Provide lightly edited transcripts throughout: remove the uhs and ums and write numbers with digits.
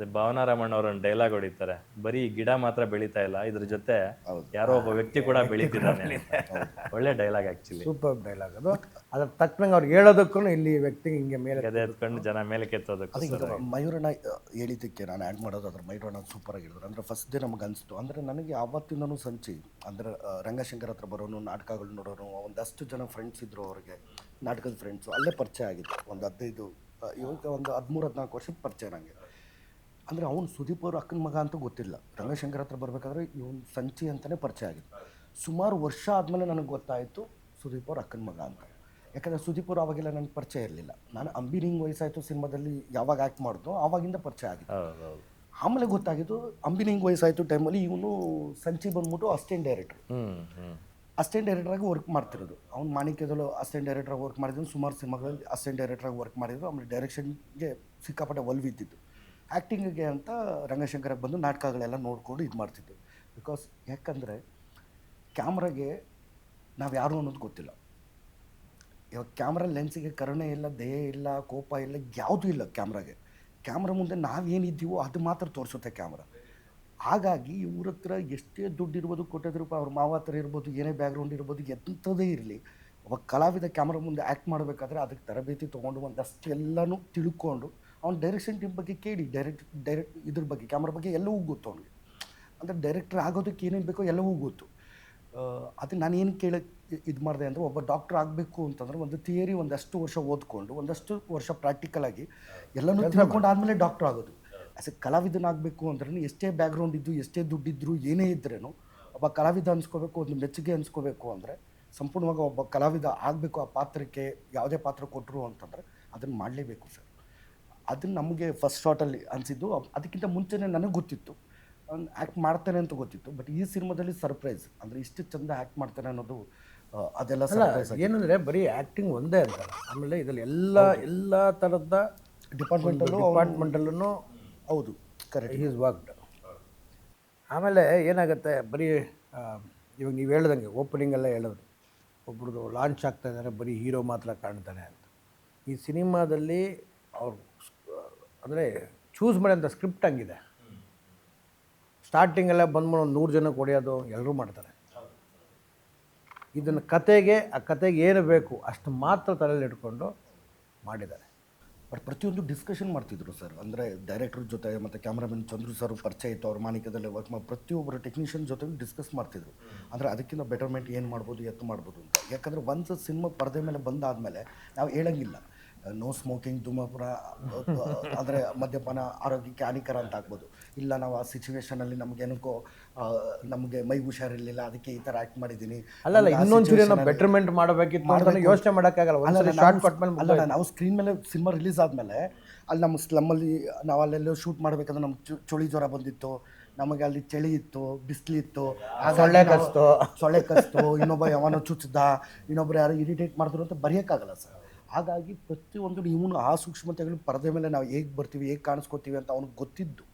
ಅದೇ ಭಾವನಾ ರಾಮಣ್ಣ ಅವ್ರ ಒಂದು ಡೈಲಾಗ್ ಹೊಡಿತಾರೆ, ಬರೀ ಗಿಡ ಮಾತ್ರ ಬೆಳೀತಾ ಇಲ್ಲ, ಇದ್ರ ಜೊತೆ ಯಾರೋ ಒಬ್ಬ ವ್ಯಕ್ತಿ ಕೂಡ ಬೆಳೀತಿದ್ದಾನೆ ಅಂತ. ಒಳ್ಳೆ ಡೈಲಾಗ್ ಆಕ್ಚುಲಿ. ಸೂಪರ್ ಡೈಲಾಗ್ ಅದು. ಅದ್ರ ತಕ್ಕನಂಗೆ ಅವ್ರಿಗೆ ಹೇಳೋದಕ್ಕೂ ಇಲ್ಲಿ ವ್ಯಕ್ತಿ ಹಿಂಗೆ ಮೇಲೆ ಗದೆ ಎತ್ಕೊಂಡು ಜನ ಮೇಲೆ ಕೆತ್ತೋದಕ್ಕೂ ಅದು ಈಗ ಮಯೂರಣ್ಣ ಹೇಳಿದ್ದಕ್ಕೆ ನಾನು ಆ್ಯಡ್ ಮಾಡೋದು ಅದ್ರ ಮಯೂರಣ್ಣ ಸೂಪರ್ ಆಗಿದ್ರು. ಅಂದರೆ ಫಸ್ಟ್ ಡೇ ನಮಗೆ ಅನಿಸ್ತು, ಅಂದರೆ ನನಗೆ ಆವತ್ತಿಂದನೂ ಸಂಚಿ ಅಂದರೆ ರಂಗಶಂಕರ್ ಹತ್ರ ಬರೋನು, ನಾಟಕಗಳು ನೋಡೋನು, ಒಂದಷ್ಟು ಜನ ಫ್ರೆಂಡ್ಸ್ ಇದ್ದರು ಅವ್ರಿಗೆ, ನಾಟಕದ ಫ್ರೆಂಡ್ಸು ಅಲ್ಲೇ ಪರಿಚಯ ಆಗಿತ್ತು. ಒಂದು 15 ಇವಾಗ ಒಂದು 13-14 ವರ್ಷದ ಪರಿಚಯ ನನಗೆ. ಅಂದರೆ ಅವ್ನು ಸುದೀಪ್ ಅವ್ರ ಅಕ್ಕನ ಮಗ ಅಂತೂ ಗೊತ್ತಿಲ್ಲ, ರಂಗಶಂಕರ್ ಹತ್ರ ಬರಬೇಕಾದ್ರೆ ಇವನು ಸಂಚಿ ಅಂತಲೇ ಪರಿಚಯ ಆಗಿತ್ತು. ಸುಮಾರು ವರ್ಷ ಆದಮೇಲೆ ನನಗೆ ಗೊತ್ತಾಯಿತು ಸುದೀಪ್ ಅವ್ರ ಅಕ್ಕನ ಮಗ ಅಂತ. ಯಾಕಂದರೆ ಸುದೀಪ್ ಅವರು ಆವಾಗೆಲ್ಲ ನನಗೆ ಪರಿಚಯ ಇರಲಿಲ್ಲ. ನಾನು ಅಂಬಿನಿಂಗ್ ವಯಸ್ಸಾಯಿತು ಸಿನಿಮಾದಲ್ಲಿ ಯಾವಾಗ ಆ್ಯಕ್ಟ್ ಮಾಡಿದ್ನೋ ಆವಾಗಿಂದ ಪರಿಚಯ ಆಗಿತ್ತು. ಆಮೇಲೆ ಗೊತ್ತಾಗಿದ್ದು ಅಂಬಿನಿಂಗ್ ವಯಸ್ಸಾಯಿತು ಟೈಮಲ್ಲಿ ಇವನು ಸಂಚಿ ಬಂದ್ಬಿಟ್ಟು ಅಸಿಸ್ಟೆಂಟ್ ಡೈರೆಕ್ಟ್ರು. ಅಸಿಸ್ಟೆಂಟ್ ಡೈರೆಕ್ಟ್ರಾಗಿ ವರ್ಕ್ ಮಾಡ್ತಿರೋದು. ಅವ್ನು ಮಾಣಿಕ್ಯದಲ್ಲೂ ಅಸಿಸ್ಟೆಂಟ್ ಡೈರೆಕ್ಟ್ರಾಗಿ ವರ್ಕ್ ಮಾಡಿದ್ರು, ಸುಮಾರು ಸಿನಿಮಾಗಳಲ್ಲಿ ಅಸಿಸ್ಟೆಂಟ್ ಡೈರೆಕ್ಟ್ರಾಗಿ ವರ್ಕ್ ಮಾಡಿದ್ರು. ಆಮೇಲೆ ಡೈರೆಕ್ಷನ್ಗೆ ಸಿಕ್ಕಾಪಟ್ಟೆ ಒಲ್ವಿದ್ದಿದ್ದು. ಆ್ಯಕ್ಟಿಂಗಿಗೆ ಅಂತ ರಂಗಶಂಕರಕ್ಕೆ ಬಂದು ನಾಟಕಗಳೆಲ್ಲ ನೋಡಿಕೊಂಡು ಇದು ಮಾಡ್ತಿದ್ದು. ಬಿಕಾಸ್ ಯಾಕಂದರೆ ಕ್ಯಾಮ್ರಾಗೆ ನಾವು ಯಾರು ಅನ್ನೋದು ಗೊತ್ತಿಲ್ಲ. ಇವಾಗ ಕ್ಯಾಮ್ರಾ ಲೆನ್ಸಿಗೆ ಕರುಣೆ ಇಲ್ಲ, ದಯೆ ಇಲ್ಲ, ಕೋಪ ಇಲ್ಲ, ಯಾವುದೂ ಇಲ್ಲ ಕ್ಯಾಮ್ರಾಗೆ. ಕ್ಯಾಮ್ರಾ ಮುಂದೆ ನಾವೇನಿದ್ದೀವೋ ಅದು ಮಾತ್ರ ತೋರಿಸುತ್ತೆ ಕ್ಯಾಮ್ರಾ. ಹಾಗಾಗಿ ಇವ್ರ ಹತ್ರ ಎಷ್ಟೇ ದುಡ್ಡು ಇರ್ಬೋದು, ಕೋಟ್ಯಾಧಿ ರೂಪಾಯಿ ಅವ್ರ ಮಾವ ಹತ್ರ ಇರ್ಬೋದು, ಏನೇ ಬ್ಯಾಕ್ಗ್ರೌಂಡ್ ಇರ್ಬೋದು, ಎಂಥದೇ ಇರಲಿ, ಒಬ್ಬ ಕಲಾವಿದ ಕ್ಯಾಮ್ರಾ ಮುಂದೆ ಆ್ಯಕ್ಟ್ ಮಾಡಬೇಕಾದ್ರೆ ಅದಕ್ಕೆ ತರಬೇತಿ ತೊಗೊಂಡು ಒಂದಷ್ಟು ಎಲ್ಲನೂ ತಿಳ್ಕೊಂಡು ಅವ್ನು ಡೈರೆಕ್ಷನ್ ಟೀಮ್ ಬಗ್ಗೆ ಕೇಳಿ, ಡೈರೆಕ್ಟ್ ಇದ್ರ ಬಗ್ಗೆ ಕ್ಯಾಮ್ರಾ ಬಗ್ಗೆ ಎಲ್ಲವೂ ಗೊತ್ತು ಅವನಿಗೆ. ಅಂದರೆ ಡೈರೆಕ್ಟ್ರ್ ಆಗೋದಕ್ಕೆ ಏನೇನು ಬೇಕೋ ಎಲ್ಲವೂ ಗೊತ್ತು. ಅದು ನಾನು ಏನು ಕೇಳಕ್ಕೆ ಇದು ಮಾಡಿದೆ ಅಂದರೆ, ಒಬ್ಬ ಡಾಕ್ಟ್ರ್ ಆಗಬೇಕು ಅಂತಂದರೆ ಒಂದು ಥಿಯರಿ ಒಂದಷ್ಟು ವರ್ಷ ಓದ್ಕೊಂಡು, ಒಂದಷ್ಟು ವರ್ಷ ಪ್ರಾಕ್ಟಿಕಲಾಗಿ ಎಲ್ಲನೂ ತಿಳ್ಕೊಂಡು ಆದಮೇಲೆ ಡಾಕ್ಟ್ರ್ ಆಗೋದು. ಆ್ಯಸ್ ಎ ಕಲಾವಿದನಾಗಬೇಕು ಅಂದ್ರೆ ಎಷ್ಟೇ ಬ್ಯಾಕ್ಗ್ರೌಂಡ್ ಇದ್ದು, ಎಷ್ಟೇ ದುಡ್ಡಿದ್ರು, ಏನೇ ಇದ್ರೂ ಒಬ್ಬ ಕಲಾವಿದ ಅನ್ಸ್ಕೋಬೇಕು, ಒಂದು ಮೆಚ್ಚುಗೆ ಅನ್ಸ್ಕೋಬೇಕು ಅಂದರೆ ಸಂಪೂರ್ಣವಾಗಿ ಒಬ್ಬ ಕಲಾವಿದ ಆಗಬೇಕು. ಆ ಪಾತ್ರಕ್ಕೆ ಯಾವುದೇ ಪಾತ್ರ ಕೊಟ್ಟರು ಅಂತಂದರೆ ಅದನ್ನು ಮಾಡಲೇಬೇಕು ಸರ್. ಅದನ್ನು ನಮಗೆ ಫಸ್ಟ್ ಶಾರ್ಟಲ್ಲಿ ಅನಿಸಿದ್ದು. ಅದಕ್ಕಿಂತ ಮುಂಚೆನೇ ನನಗೆ ಗೊತ್ತಿತ್ತು ಅವ್ನು ಆ್ಯಕ್ಟ್ ಮಾಡ್ತಾನೆ ಅಂತ ಗೊತ್ತಿತ್ತು. ಬಟ್ ಈ ಸಿನಿಮಾದಲ್ಲಿ ಸರ್ಪ್ರೈಸ್, ಅಂದರೆ ಇಷ್ಟು ಚೆಂದ ಆ್ಯಕ್ಟ್ ಮಾಡ್ತಾನೆ ಅನ್ನೋದು ಅದೆಲ್ಲ ಸರ್ಪ್ರೈಸ್. ಏನಂದರೆ ಬರೀ ಆ್ಯಕ್ಟಿಂಗ್ ಒಂದೇ ಅಂತಲ್ಲ, ಆಮೇಲೆ ಇದರಲ್ಲಿ ಎಲ್ಲ ಥರದ ಡಿಪಾರ್ಟ್ಮೆಂಟಲ್ಲೂ ಹೌದು ಕರೆಕ್ಟ್ ಈಸ್ ವರ್ಕ್ಡ್. ಆಮೇಲೆ ಏನಾಗುತ್ತೆ, ಬರೀ ಇವಾಗ ನೀವು ಹೇಳ್ದಂಗೆ ಓಪನಿಂಗೆಲ್ಲ ಹೇಳಿದ್ರು, ಒಬ್ರದ್ದು ಲಾಂಚ್ ಆಗ್ತಾ ಇದ್ದಾರೆ, ಬರೀ ಹೀರೋ ಮಾತ್ರ ಕಾಣ್ತಾನೆ ಅಂತ. ಈ ಸಿನಿಮಾದಲ್ಲಿ ಅವ್ರು ಅಂದರೆ ಚೂಸ್ ಮಾಡೋಂಥ ಸ್ಕ್ರಿಪ್ಟ್ ಹಂಗಿದೆ. ಸ್ಟಾರ್ಟಿಂಗೆಲ್ಲ ಬಂದ್ಬಿಟ್ಟು ಒಂದು 100 ಜನಕ್ಕೆ ಹೊಡೆಯೋದು ಎಲ್ಲರೂ ಮಾಡ್ತಾರೆ. ಇದನ್ನು ಆ ಕತೆಗೆ ಏನು ಬೇಕು ಅಷ್ಟು ಮಾತ್ರ ತಲೆಯಲ್ಲಿ ಇಟ್ಕೊಂಡು ಮಾಡಿದ್ದಾರೆ. ಬಟ್ ಪ್ರತಿಯೊಂದು ಡಿಸ್ಕಷನ್ ಮಾಡ್ತಿದ್ರು ಸರ್. ಅಂದರೆ ಡೈರೆಕ್ಟ್ರ್ ಜೊತೆ ಮತ್ತು ಕ್ಯಾಮ್ರಾಮನ್ ಚಂದ್ರು ಸರ್ ಪರಿಚಯ ಇತ್ತು, ಅವ್ರ ಮಾಣಿಕ್ಯದಲ್ಲೇ ವರ್ಕ್ ಮಾಡಿ ಪ್ರತಿಯೊಬ್ಬರು ಟೆಕ್ನಿಷಿಯನ್ ಜೊತೆಗೂ ಡಿಸ್ಕಸ್ ಮಾಡ್ತಿದ್ರು. ಅಂದರೆ ಅದಕ್ಕಿಂತ ಬೆಟರ್ಮೆಂಟ್ ಏನು ಮಾಡ್ಬೋದು, ಎತ್ತು ಮಾಡ್ಬೋದು ಅಂತ. ಯಾಕಂದರೆ ಒಂದು ಸಿನಿಮಾ ಪರದೆ ಮೇಲೆ ಬಂದಾದಮೇಲೆ ನಾವು ಹೇಳಂಗಿಲ್ಲ ನೋ ಸ್ಮೋಕಿಂಗ್, ಧೂಮಪಾನ, ಅಂದರೆ ಮದ್ಯಪಾನ ಆರೋಗ್ಯಕ್ಕೆ ಹಾನಿಕರ ಅಂತ ಆಗ್ಬೋದು. ಇಲ್ಲ ನಾವು ಆ ಸಿಚುವೇಷನಲ್ಲಿ ನಮಗೆ ಮೈ ಹುಷಾರಿರಲಿಲ್ಲ, ಅದಕ್ಕೆ ಈ ಥರ ಆ್ಯಕ್ಟ್ ಮಾಡಿದ್ದೀನಿ. ಅಲ್ಲ ಇನ್ನೊಂಚೂರು ಏನೋ ಬೆಟರ್ಮೆಂಟ್ ಮಾಡಬೇಕಿತ್ತು, ಯೋಚನೆ ಮಾಡೋಕ್ಕಾಗಲ್ಲ. ಅಲ್ಲ ನಾವು ಸ್ಕ್ರೀನ್ ಮೇಲೆ ಸಿನಿಮಾ ರಿಲೀಸ್ ಆದಮೇಲೆ ಅಲ್ಲಿ ನಮ್ಮ ಸ್ಲಮ್ಮಲ್ಲಿ ನಾವು ಅಲ್ಲೆಲ್ಲೋ ಶೂಟ್ ಮಾಡಬೇಕಂದ್ರೆ ನಮ್ಗೆ ಚಳಿ ಜ್ವರ ಬಂದಿತ್ತು, ನಮಗೆ ಅಲ್ಲಿ ಚಳಿ ಇತ್ತು, ಬಿಸಿಲಿತ್ತು, ಸೊಳ್ಳೆ ಕಸ್ತು, ಇನ್ನೊಬ್ಬ ಯಾವನೋ ಚುಚ್ಚಿದ, ಇನ್ನೊಬ್ರು ಯಾರು ಇರಿಟೇಟ್ ಮಾಡಿದ್ರು ಅಂತ ಬರೆಯೋಕ್ಕಾಗಲ್ಲ ಸರ್. ಹಾಗಾಗಿ ಪ್ರತಿಯೊಂದು ಇವನು ಆ ಸೂಕ್ಷ್ಮತೆಗಳು ಪರದೆ ಮೇಲೆ ನಾವು ಹೇಗೆ ಬರ್ತೀವಿ, ಹೇಗೆ ಕಾಣಿಸ್ಕೋತೀವಿ ಅಂತ ಅವ್ನಿಗೆ ಗೊತ್ತಿದ್ದು.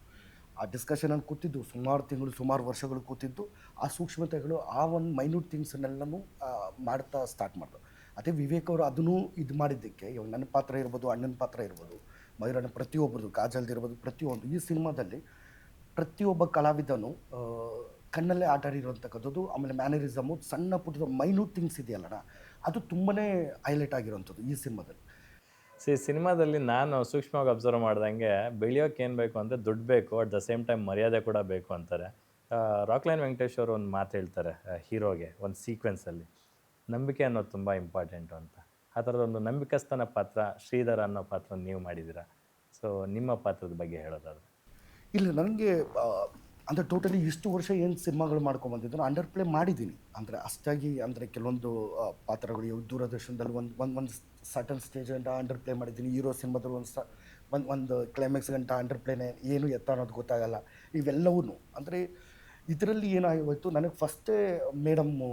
ಆ ಡಿಸ್ಕಷನಲ್ಲಿ ಕೂತಿದ್ದು ಸುಮಾರು ತಿಂಗಳು, ಸುಮಾರು ವರ್ಷಗಳು ಕೂತಿದ್ದು. ಆ ಸೂಕ್ಷ್ಮತೆಗಳು, ಆ ಒಂದು ಮೈನ್ಯೂಟ್ ಥಿಂಗ್ಸನ್ನೆಲ್ಲನೂ ಮಾಡ್ತಾ ಸ್ಟಾರ್ಟ್ ಮಾಡಿದ್ರು. ಅದೇ ವಿವೇಕ್ ಅವರು ಅದನ್ನು ಇದು ಮಾಡಿದ್ದಕ್ಕೆ ಇವಾಗ ನನ್ನ ಪಾತ್ರ ಇರ್ಬೋದು, ಅಣ್ಣನ ಪಾತ್ರ ಇರ್ಬೋದು, ಮಯೂರಣ್ಣ ಪ್ರತಿಯೊಬ್ಬರದು, ಕಾಜಲ್ದಿರ್ಬೋದು, ಪ್ರತಿಯೊಂದು ಈ ಸಿನಿಮಾದಲ್ಲಿ ಪ್ರತಿಯೊಬ್ಬ ಕಲಾವಿದನು ಕಣ್ಣಲ್ಲೇ ಆಟ ಆಡಿರೋಂಥಕ್ಕಂಥದ್ದು. ಆಮೇಲೆ ಮ್ಯಾನರಿಸಮು, ಸಣ್ಣ ಪುಟ್ಟದ ಮೈನ್ಯೂಟ್ ಥಿಂಗ್ಸ್ ಇದೆಯಲ್ಲಣ್ಣ, ಅದು ತುಂಬಾ ಹೈಲೈಟ್ ಆಗಿರೋಂಥದ್ದು ಈ ಸಿನಿಮಾದಲ್ಲಿ. ಸಿನಿಮಾದಲ್ಲಿ ನಾನು ಸೂಕ್ಷ್ಮವಾಗಿ ಅಬ್ಸರ್ವ್ ಮಾಡ್ದಂಗೆ, ಬೆಳೆಯೋಕೆ ಏನು ಬೇಕು ಅಂದರೆ ದುಡ್ಡು ಬೇಕು, ಅಟ್ ದ ಸೇಮ್ ಟೈಮ್ ಮರ್ಯಾದೆ ಕೂಡ ಬೇಕು ಅಂತಾರೆ. ರಾಕ್ಲೈನ್ ವೆಂಕಟೇಶ್ ಅವರು ಒಂದು ಮಾತು ಹೇಳ್ತಾರೆ ಹೀರೋಗೆ ಒಂದು ಸೀಕ್ವೆನ್ಸಲ್ಲಿ, ನಂಬಿಕೆ ಅನ್ನೋದು ತುಂಬ ಇಂಪಾರ್ಟೆಂಟು ಅಂತ. ಆ ಥರದೊಂದು ನಂಬಿಕಸ್ಥನ ಪಾತ್ರ ಶ್ರೀಧರ ಅನ್ನೋ ಪಾತ್ರ ನೀವು ಮಾಡಿದ್ದೀರಾ. ಸೊ ನಿಮ್ಮ ಪಾತ್ರದ ಬಗ್ಗೆ ಹೇಳೋದಾದರೆ? ಇಲ್ಲ, ನನಗೆ ಅಂದರೆ ಟೋಟಲಿ ಇಷ್ಟು ವರ್ಷ ಏನು ಸಿನಿಮಾಗಳು ಮಾಡ್ಕೊಂಬಂದಿದ್ದು ಅಂಡರ್ ಪ್ಲೇ ಮಾಡಿದ್ದೀನಿ. ಅಂದರೆ ಅಷ್ಟಾಗಿ ಅಂದರೆ ಕೆಲವೊಂದು ಪಾತ್ರಗಳು ಇವು ದೂರದರ್ಶನದಲ್ಲಿ ಒಂದು ಸರ್ಟನ್ ಸ್ಟೇಜ್ ಗಂಟ ಅಂಡರ್ ಪ್ಲೇ ಮಾಡಿದ್ದೀನಿ. ಹೀರೋ ಸಿನಿಮಾದಲ್ಲಿ ಒಂದು ಕ್ಲೈಮ್ಯಾಕ್ಸ್ ಗಂಟ ಅಂಡರ್ ಪ್ಲೇನೇ, ಏನು ಎತ್ತ ಅನ್ನೋದು ಗೊತ್ತಾಗಲ್ಲ. ಇವೆಲ್ಲವೂ ಅಂದರೆ ಇದರಲ್ಲಿ ಏನಾಗೋಯ್ತು, ನನಗೆ ಫಸ್ಟೇ ಮೇಡಮ್ಮು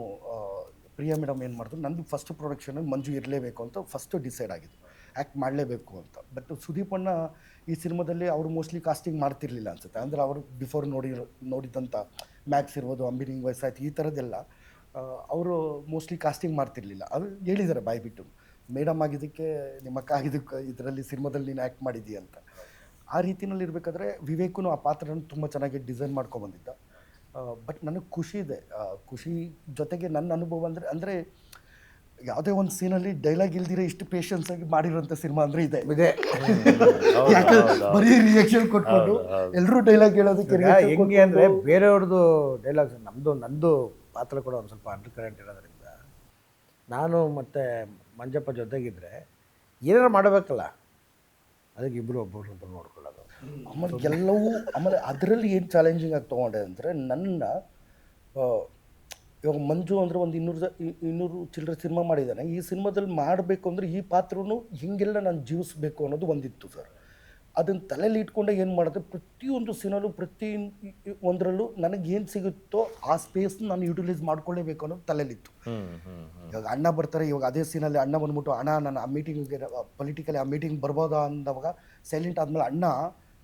ಪ್ರಿಯಾ ಮೇಡಮ್ ಏನು ಮಾಡಿದ್ರು, ನಂದು ಫಸ್ಟ್ ಪ್ರೊಡಕ್ಷನಲ್ಲಿ ಮಂಜು ಇರಲೇಬೇಕು ಅಂತ ಫಸ್ಟು ಡಿಸೈಡ್ ಆಗಿದ್ದು, ಆ್ಯಕ್ಟ್ ಮಾಡಲೇಬೇಕು ಅಂತ. ಬಟ್ ಸುದೀಪ್ ಅಣ್ಣ ಈ ಸಿನಿಮಾದಲ್ಲಿ ಅವರು ಮೋಸ್ಟ್ಲಿ ಕಾಸ್ಟಿಂಗ್ ಮಾಡ್ತಿರ್ಲಿಲ್ಲ ಅನ್ಸುತ್ತೆ. ಅಂದರೆ ಅವರು ಬಿಫೋರ್ ನೋಡಿದಂಥ ಮ್ಯಾಕ್ಸ್ ಇರ್ಬೋದು, ಅಂಬಿನಿಂಗ್ ವಯಸ್ಸಾಯ್ತು, ಈ ಥರದ್ದೆಲ್ಲ ಅವರು ಮೋಸ್ಟ್ಲಿ ಕಾಸ್ಟಿಂಗ್ ಮಾಡ್ತಿರ್ಲಿಲ್ಲ. ಅದು ಹೇಳಿದ್ದಾರೆ ಬಾಯ್ಬಿಟ್ಟು, ಮೇಡಮ್ ಆಗಿದ್ದಕ್ಕೆ ನಿಮ್ಮ ಅಕ್ಕ ಆಗಿದ್ದಕ್ಕೆ ಇದರಲ್ಲಿ ಸಿನಿಮಾದಲ್ಲಿ ನೀನು ಆ್ಯಕ್ಟ್ ಮಾಡಿದ್ದೀಯ ಅಂತ. ಆ ರೀತಿನಲ್ಲಿ ಇರಬೇಕಾದ್ರೆ ವಿವೇಕನು ಆ ಪಾತ್ರನ ತುಂಬ ಚೆನ್ನಾಗಿ ಡಿಸೈನ್ ಮಾಡ್ಕೊಬಂದಿದ್ದ. ಬಟ್ ನನಗೆ ಖುಷಿ ಇದೆ. ಖುಷಿ ಜೊತೆಗೆ ನನ್ನ ಅನುಭವ ಅಂದರೆ ಯಾವುದೇ ಒಂದು ಸೀನಲ್ಲಿ ಡೈಲಾಗ್ ಇಲ್ದಿರ ಇಷ್ಟು ಪೇಷನ್ಸ್ ಆಗಿ ಮಾಡಿರೋಂಥ ಸಿನಿಮಾ ಅಂದರೆ ಇದೆ. ಯಾಕಂದ್ರೆ ಬರೀ ರಿಯಾಕ್ಷನ್ ಕೊಟ್ಕೊಂಡು ಎಲ್ಲರೂ ಡೈಲಾಗ್ ಹೇಳೋದಕ್ಕೆ ಹೆಂಗೆ ಅಂದರೆ ಬೇರೆಯವ್ರದ್ದು ಡೈಲಾಗ್ಸ್ ನಂದು ಪಾತ್ರ ಕೂಡ ಒಂದು ಸ್ವಲ್ಪ ಅಂಡರ್ ಕರೆಂಟ್ ಇರೋದ್ರಿಂದ ನಾನು ಮತ್ತು ಮಂಜಪ್ಪ ಜೊತೆಗಿದ್ರೆ ಏನಾರು ಮಾಡಬೇಕಲ್ಲ, ಅದಕ್ಕೆ ಒಬ್ಬೊಬ್ರು ನೋಡ್ಕೊಳ್ಳೋದು. ಆಮೇಲೆ ಎಲ್ಲವೂ ಆಮೇಲೆ ಅದರಲ್ಲಿ ಏನು ಚಾಲೆಂಜಿಂಗ್ ಆಗಿ ತೊಗೊಂಡೆ ಅಂದರೆ ನನ್ನ ಇವಾಗ ಮಂಜು ಅಂದರೆ ಒಂದು 200 ಚಿಲ್ಲರೆ ಸಿನಿಮಾ ಮಾಡಿದ್ದಾನೆ. ಈ ಸಿನಿಮಾದಲ್ಲಿ ಮಾಡಬೇಕು ಅಂದರೆ ಈ ಪಾತ್ರನೂ ಹಿಂಗೆಲ್ಲ ನಾನು ಜೀವಿಸ್ಬೇಕು ಅನ್ನೋದು ಒಂದಿತ್ತು ಸರ್. ಅದನ್ನು ತಲೆಯಲ್ಲಿ ಇಟ್ಕೊಂಡೆ ಏನು ಮಾಡಿದೆ, ಪ್ರತಿಯೊಂದು ಸಿನಿಮಾಲು ಒಂದರಲ್ಲೂ ನನಗೇನು ಸಿಗುತ್ತೋ ಆ ಸ್ಪೇಸ್ನ ನಾನು ಯುಟಿಲೈಸ್ ಮಾಡ್ಕೊಳ್ಳೇಬೇಕು ಅನ್ನೋದು ತಲೆಯಲ್ಲಿತ್ತು. ಇವಾಗ ಅಣ್ಣ ಬರ್ತಾರೆ, ಇವಾಗ ಅದೇ ಸೀನಲ್ಲಿ ಅಣ್ಣ ಬಂದ್ಬಿಟ್ಟು ಅಣ್ಣ ನಾನು ಆ ಮೀಟಿಂಗಿಗೆ ಪೊಲಿಟಿಕಲಿ ಆ ಮೀಟಿಂಗ್ ಬರ್ಬೋದಾ ಅಂದವಾಗ ಸೈಲೆಂಟ್ ಆದಮೇಲೆ ಅಣ್ಣ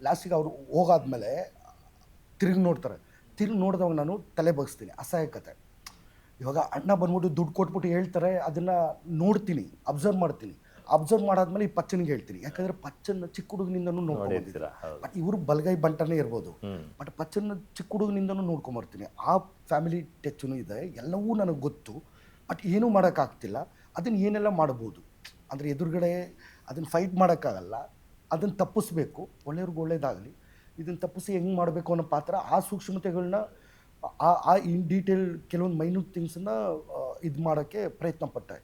ಲಾಸ್ಟಿಗೆ ಅವರು ಹೋಗಾದ್ಮೇಲೆ ತಿರುಗಿ ನೋಡಿದವಾಗ ನಾನು ತಲೆ ಬಗ್ಸ್ತೀನಿ, ಅಸಹಾಯಕತೆ. ಇವಾಗ ಅಣ್ಣ ಬಂದ್ಬಿಟ್ಟು ದುಡ್ಡು ಕೊಟ್ಬಿಟ್ಟು ಹೇಳ್ತಾರೆ, ಅದನ್ನು ನೋಡ್ತೀನಿ, ಅಬ್ಸರ್ವ್ ಮಾಡಾದ್ಮೇಲೆ ಈ ಪಚ್ಚನಿಗೆ ಹೇಳ್ತೀನಿ. ಯಾಕಂದರೆ ಪಚ್ಚನ ಚಿಕ್ಕ ಹುಡುಗನಿಂದನೂ ನೋಡ್ಕೊಂಡಿದ್ದೀರ. ಬಟ್ ಇವರು ಬಲಗೈ ಬಂಟನೇ ಇರ್ಬೋದು, ಬಟ್ ಪಚ್ಚನ ಚಿಕ್ಕ ಹುಡುಗನಿಂದನೂ ನೋಡ್ಕೊಂಬರ್ತೀನಿ. ಆ ಫ್ಯಾಮಿಲಿ ಟಚ್ಚೂ ಇದೆ, ಎಲ್ಲವೂ ನನಗೆ ಗೊತ್ತು. ಬಟ್ ಏನೂ ಮಾಡೋಕ್ಕಾಗ್ತಿಲ್ಲ. ಅದನ್ನು ಏನೆಲ್ಲ ಮಾಡ್ಬೋದು ಅಂದರೆ ಎದುರುಗಡೆ ಅದನ್ನು ಫೈಟ್ ಮಾಡೋಕ್ಕಾಗಲ್ಲ, ಅದನ್ನು ತಪ್ಪಿಸ್ಬೇಕು, ಒಳ್ಳೆಯವ್ರಿಗೆ ಒಳ್ಳೇದಾಗಲಿ, ಇದನ್ನು ತಪ್ಪಿಸಿ ಹೆಂಗೆ ಮಾಡಬೇಕು ಅನ್ನೋ ಪಾತ್ರ. ಆ ಸೂಕ್ಷ್ಮತೆಗಳನ್ನ ಆ ಇನ್ ಡೀಟೇಲ್ ಕೆಲವೊಂದು ಮೈನ್ಯೂಟ್ ಥಿಂಗ್ಸನ್ನು ಇದು ಮಾಡೋಕ್ಕೆ ಪ್ರಯತ್ನ ಪಟ್ಟೆ.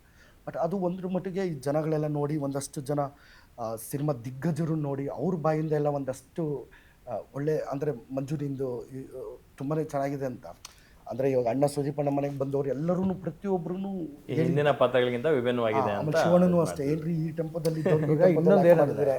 ಬಟ್ ಅದು ಒಂದ್ರ ಮಟ್ಟಿಗೆ ಈ ಜನಗಳೆಲ್ಲ ನೋಡಿ, ಒಂದಷ್ಟು ಜನ ಸಿನಿಮಾ ದಿಗ್ಗಜರು ನೋಡಿ ಅವ್ರ ಬಾಯಿಂದ ಎಲ್ಲ ಒಂದಷ್ಟು ಒಳ್ಳೆ ಅಂದರೆ ಮಂಜುನಿಂದು ತುಂಬಾ ಚೆನ್ನಾಗಿದೆ ಅಂತ. ಅಂದರೆ ಇವಾಗ ಅಣ್ಣ ಸುದೀಪಣ್ಣ ಮನೆಗೆ ಬಂದವರು ಎಲ್ಲರೂ ಪ್ರತಿಯೊಬ್ಬರೂ ಹಿಂದಿನ ಪಾತ್ರಗಳಿಗಿಂತ ವಿಭಿನ್ನವಾಗಿದೆ ಅಂತ. ಶಿವಣ್ಣನೂ ಅಷ್ಟೇ, ಏನ್ರಿ ಈ ಟೆಂಪೋದಲ್ಲಿ ಇನ್ನೊಂದು ಏನಂದರೆ